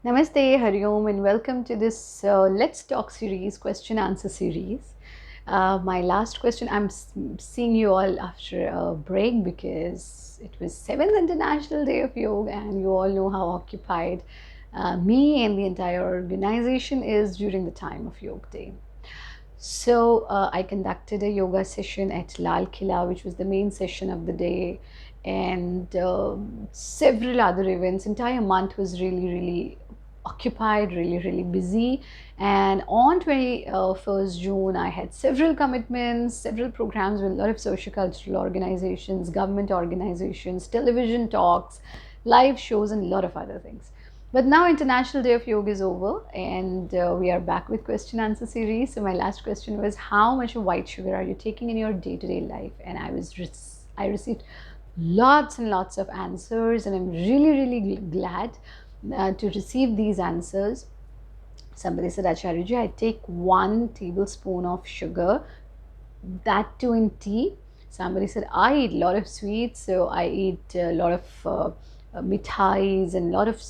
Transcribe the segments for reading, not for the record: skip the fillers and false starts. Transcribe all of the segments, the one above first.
Namaste, Hari Om, and welcome to this Let's Talk series, question answer series. My last question, seeing you all after a break because it was 7th International Day of Yoga, and you all know how occupied me and the entire organization is during the time of Yoga Day. So I conducted a yoga session at Lal Killa, which was the main session of the day, and several other events. Entire month was really occupied, really busy. And on 21st June, I had several commitments, several programs with a lot of social cultural organizations, government organizations, television talks, live shows, and a lot of other things. But now International Day of Yoga is over, and we are back with question answer series. So my last question was, how much of white sugar are you taking in your day-to-day life? And I received lots and lots of answers, and I'm really glad to receive these answers. Somebody said, Acharya ji, I take 1 tablespoon of sugar, that too in tea. Somebody said, I eat a lot of sweets, so I eat a lot of mithais and a lot of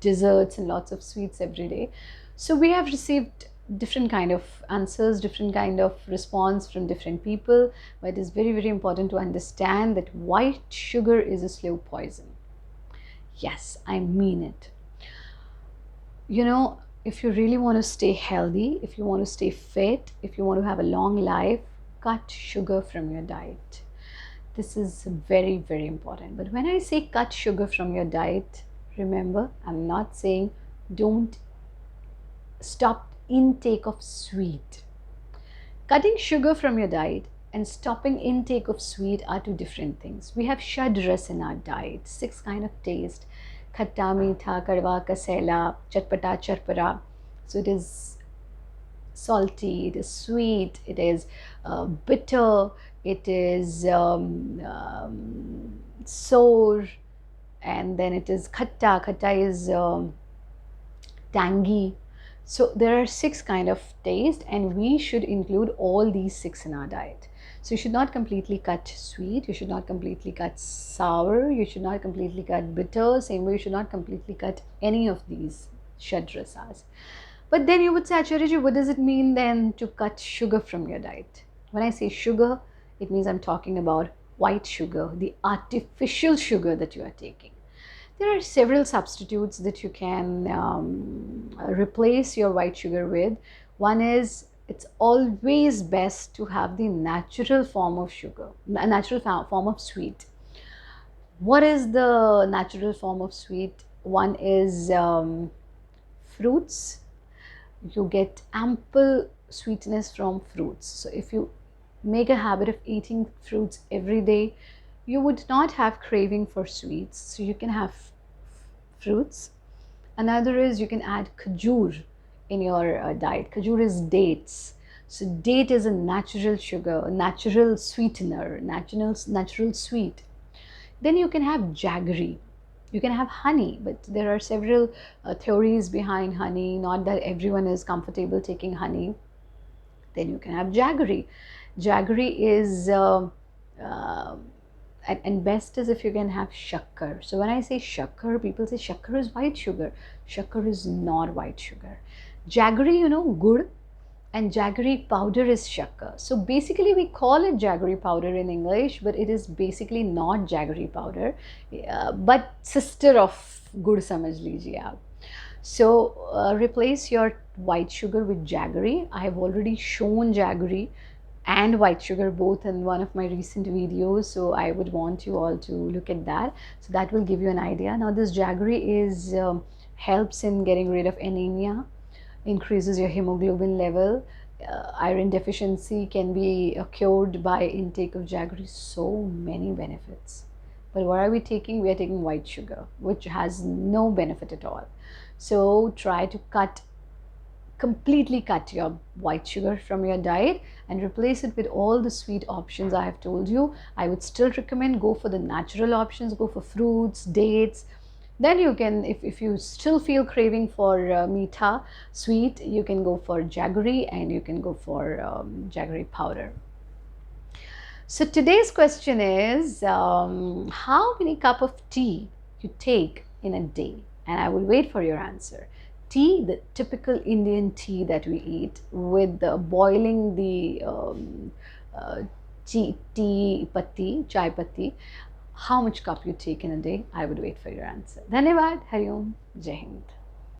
desserts and lots of sweets every day. So we have received different kind of answers, different kind of response from different people, but it is very important to understand that white sugar is a slow poison. Yes, I mean it. You know, if you really want to stay healthy, if you want to stay fit, if you want to have a long life, cut sugar from your diet. This is very important. But when I say cut sugar from your diet, remember, I'm not saying don't stop intake of sweet. Cutting sugar from your diet and stopping intake of sweet are two different things. We have shadras in our diet, 6 kind of taste: khatta, meetha, kadwa, kasela, chatpata, charpara. So it is salty, it is sweet, it is bitter, it is sour, and then it is khatta. Khatta is tangy. So there are 6 kind of taste, and we should include all these 6 in our diet. So you should not completely cut sweet, you should not completely cut sour, you should not completely cut bitter, same way you should not completely cut any of these shadrasas. But then you would say, Acharya, what does it mean then to cut sugar from your diet? When I say sugar, it means I'm talking about white sugar, the artificial sugar that you are taking. There are several substitutes that you can replace your white sugar with. One is, it's always best to have the natural form of sugar, a natural form of sweet. What is the natural form of sweet? One is fruits. You get ample sweetness from fruits. So if you make a habit of eating fruits every day, you would not have craving for sweets. So you can have fruits. Another is, you can add khajur in your diet. Khajur is dates. So date is a natural sugar, a natural sweetener, natural sweet. Then you can have jaggery. You can have honey, but there are several theories behind honey. Not that everyone is comfortable taking honey. Then you can have jaggery. Jaggery is and best is if you can have shakkar. So when I say shakkar, people say shakkar is white sugar. Shakkar is not white sugar. Jaggery, you know, gur, and jaggery powder is shakkar. So basically we call it jaggery powder in English, but it is basically not jaggery powder, but sister of gur samajh lijiye aap. So replace your white sugar with jaggery. I have already shown jaggery and white sugar both in one of my recent videos, so I would want you all to look at that. So that will give you an idea. Now this jaggery is helps in getting rid of anemia, increases your hemoglobin level. Iron deficiency can be cured by intake of jaggery. So many benefits. But what are we taking? We are taking white sugar, which has no benefit at all. So try to completely cut your white sugar from your diet and replace it with all the sweet options I have told you. I would still recommend go for the natural options, go for fruits, dates. Then you can, if you still feel craving for meetha, sweet, you can go for jaggery, and you can go for jaggery powder. So today's question is, how many cup of tea you take in a day? And I will wait for your answer. tea, the typical Indian tea that we eat, with boiling the tea patti, chai patti, how much cup you take in a day? I would wait for your answer. Dhanyavad, Hari Om, Jai Hind.